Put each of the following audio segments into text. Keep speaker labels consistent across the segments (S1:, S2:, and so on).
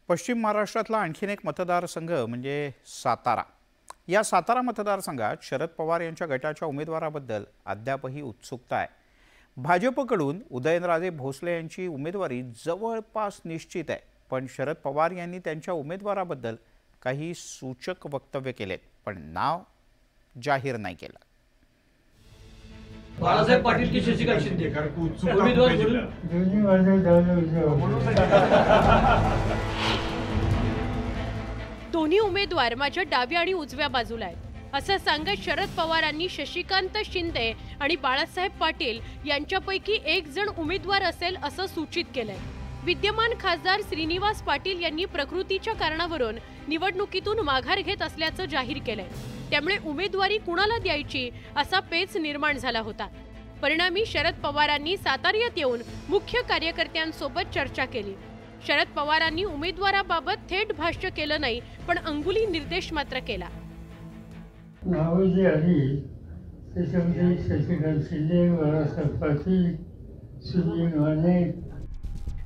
S1: पश्चिम महाराष्ट्रातला आणखीन एक मतदारसंघ म्हणजे सातारा। या सातारा मतदारसंघात शरद पवार यांच्या गटाच्या उमेदवाराबद्दल अद्यापही उत्सुकता आहे। भाजपकडून उदयनराजे भोसले यांची उमेदवारी जवळपास निश्चित आहे, पण शरद पवार यांनी त्यांच्या उमेदवाराबद्दल काही सूचक वक्तव्य केलेत, पण नाव जाहीर नाही केलं।
S2: बाळासाहेब पाटील की शशिकांत शिंदे
S3: दोन्ही उमेदवार माझ्या डाव्या आणि उजव्या बाजूला आहेत असं सांगत शरद पवारांनी शशिकांत शिंदे आणि बाळासाहेब पाटील यांच्यापैकी एक जण उमेदवार असेल असं सूचित केलंय। विद्यमान खासदार श्रीनिवास पाटील यांनी प्रकृतीच्या कारणावरून निवडणुकीतून माघार घेत असल्याचं जाहीर केलंय, त्यामुळे उमेदवारी कुणाला द्यायची असा पेच निर्माण झाला होता। परिणामी शरद पवारांनी साताऱ्यात येऊन मुख्य कार्यकर्त्यांसोबत चर्चा केली। शरद पवारांनी उमेदवाराबाबत थेट भाष्य केलं नाही, पण अंगुली निर्देश मात्र केला।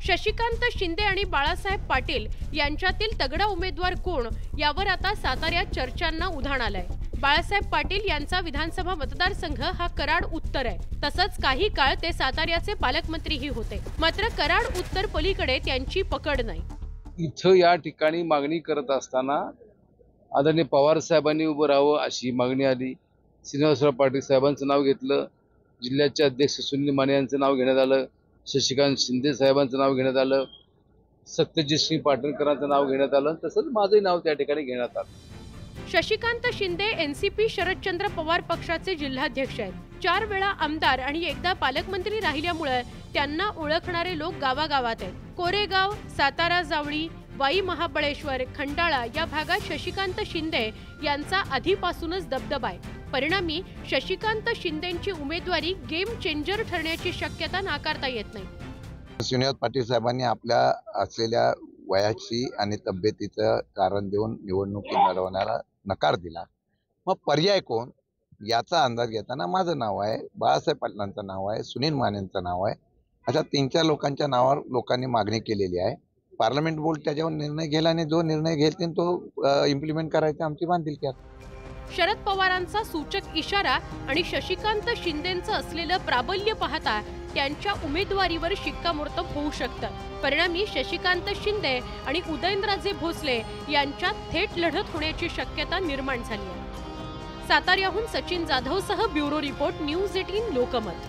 S3: शशिकांत शिंदे आणि बाळासाहेब पाटील यांच्यातील तगडा उमेदवार कोण यावर आता साताऱ्यात चर्चांना उधाण आलंय। बाळासाहेब पाटील यांचा विधानसभा मतदारसंघ हा कराड उत्तर आहे, तसंच काही काळ ते साताऱ्याचे पालकमंत्रीही होते, मात्र कराड उत्तर पलीकडे त्यांची पकड नाही।
S4: इथं या ठिकाणी मागणी करत असताना आदरणीय पवार साहेबांनी उभं राहावं अशी मागणी आली। श्रीनिवासराव पाटील साहेबांचं नाव घेतलं, जिल्ह्याचे अध्यक्ष सुनील माने यांचं नाव घेण्यात आलं, शशिकांत शिंदे साहेबांचं नाव घेण्यात आलं, सत्यजित सिंह पाटणकरांचं नाव घेण्यात आलं, तसंच माझंही नाव त्या ठिकाणी घेण्यात आलं।
S3: शशिकांत शिंदे एनसीपी शरदचंद्र पवार पक्षाचे जिल्हाध्यक्ष आहेत। 4 वेळा आमदार आणि एकदा पालकमंत्री राहिल्यामुळे त्यांना ओळखणारे लोक गावागावात आहेत। कोरेगाव, सातारा जावळी, वाई महाबळेश्वर, खंडाळा या भागात शशिकांत शिंदे यांचा आधीपासूनच दबदबा आहे। परिणामी शशिकांत शिंदेंची उमेदवारी गेम चेंजर ठरण्याची शक्यता नाकारता येत नाही।
S5: श्रीनिवास पाटील साहेबांनी आपल्या असलेल्या वयाची आणि तब्येतीचं कारण देऊन निवडणुकी लढवण्याला नकार दिला। मग पर्याय कोण याचा अंदाज घेताना माझं नाव आहे, बाळासाहेब पाटलांचं नाव आहे, सुनील मानेंचं नाव आहे, अशा 3-4 लोकांच्या नावावर लोकांनी मागणी केलेली आहे। पार्लमेंट बोर्ड त्याच्यावर निर्णय घेईल आणि जो निर्णय घेईल तो इम्प्लिमेंट करायचा आमची बांधिलकी आहे।
S3: शरद पवारांचा सूचक इशारा आणि शशिकांत शिंदेंचं असलेलं प्राबल्य पाहता त्यांच्या उमेदवारीवर शिक्कामोर्तब होऊ शकतं। परिणामी शशिकांत शिंदे आणि उदयनराजे भोसले यांच्यात थेट लढत होण्याची शक्यता निर्माण झाली आहे। साताऱ्याहून सचिन जाधवसह ब्युरो रिपोर्ट, न्यूज 18 लोकमत।